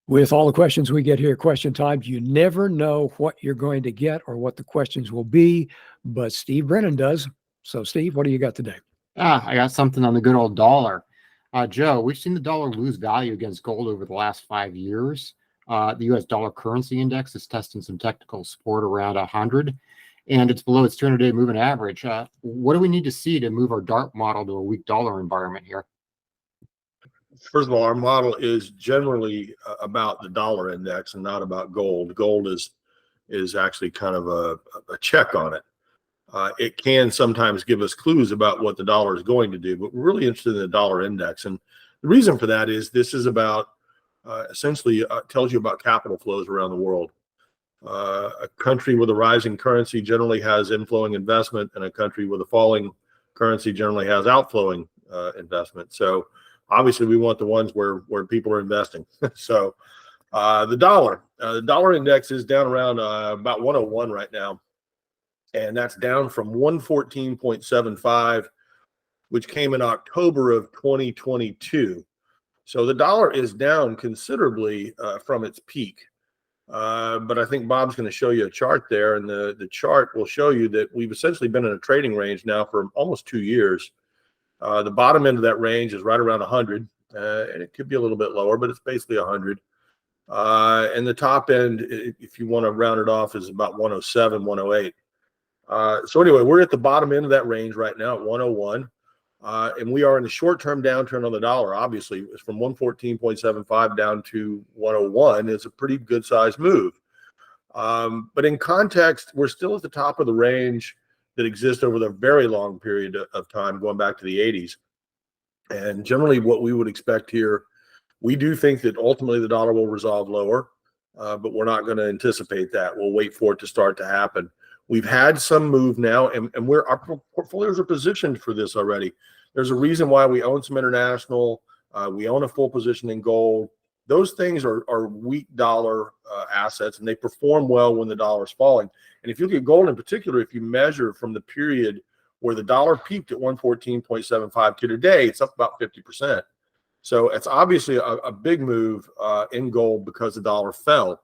With all the questions we get here, question time, you never know what you're going to get or what the questions will be, but Steve Brennan does. So, Steve, what do you got today? I got something on the good old dollar. Joe, we've seen the dollar lose value against gold over the last 5 years. The U.S. dollar currency index is testing some technical support around 100, and it's below its 200-day moving average. What do we need to see to move our DARP model to a weak dollar environment here? First of all, our model is generally about the dollar index and not about gold. Gold is actually kind of a check on it. It can sometimes give us clues about what the dollar is going to do, but we're really interested in the dollar index. And the reason for that is this is about essentially tells you about capital flows around the world. A country with a rising currency generally has inflowing investment, and a country with a falling currency generally has outflowing investment. So obviously we want the ones where people are investing. So the dollar index is down around about 101 right now. And that's down from 114.75, which came in October of 2022. So the dollar is down considerably from its peak. But I think Bob's going to show you a chart there, and the chart will show you that we've essentially been in a trading range now for almost 2 years. The bottom end of that range is right around 100, and it could be a little bit lower, but it's basically 100. And the top end, if you want to round it off, is about 107, 108. So anyway, we're at the bottom end of that range right now at 101. And we are in a short-term downturn on the dollar. Obviously, it's from 114.75 down to 101. It's a pretty good-sized move. But in context, we're still at the top of the range that exists over the very long period of time, going back to the 80s. And generally what we would expect here, we do think that ultimately the dollar will resolve lower, but we're not going to anticipate that. We'll wait for it to start to happen. We've had some move now, and our portfolios are positioned for this already. There's a reason why we own some international. We own a full position in gold. Those things are weak dollar assets, and they perform well when the dollar is falling. And if you look at gold in particular, if you measure from the period where the dollar peaked at 114.75 to today, it's up about 50%. So it's obviously a big move in gold because the dollar fell.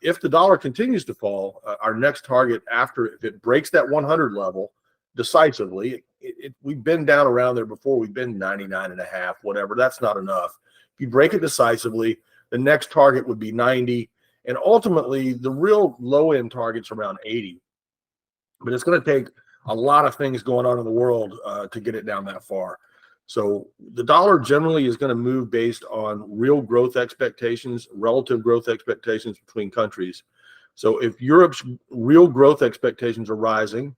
If the dollar continues to fall, our next target after, if it breaks that 100 level decisively, we've been down around there before. We've been 99.5, whatever. That's not enough. If you break it decisively, the next target would be 90. And ultimately, the real low-end target's around 80. But it's going to take a lot of things going on in the world to get it down that far. So the dollar generally is going to move based on real growth expectations, relative growth expectations between countries. So if Europe's real growth expectations are rising,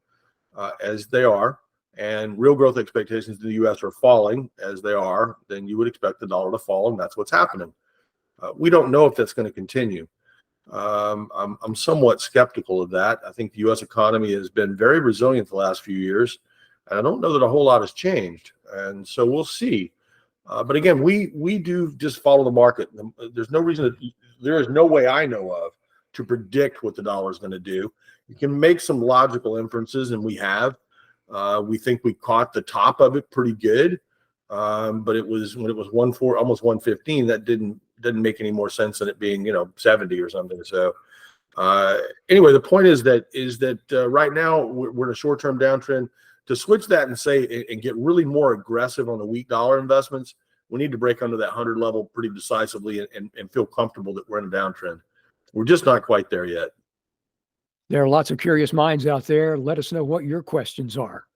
as they are, and real growth expectations in the U.S. are falling, as they are, then you would expect the dollar to fall, and that's what's happening. We don't know if that's going to continue. I'm somewhat skeptical of that. I think the U.S. economy has been very resilient the last few years, and I don't know that a whole lot has changed. And so we'll see. But again, we do just follow the market. There's no reason there is no way I know of to predict what the dollar is going to do. You can make some logical inferences, and we have. We think we caught the top of it pretty good. But it was when it was 1.4, almost 115, that didn't make any more sense than it being 70 or something. So anyway, the point is that right now we're in a short-term downtrend. To switch that and say and get really more aggressive on the weak dollar investments, we need to break under that 100 level pretty decisively and feel comfortable that we're in a downtrend. We're just not quite there yet. There are lots of curious minds out there. Let us know what your questions are.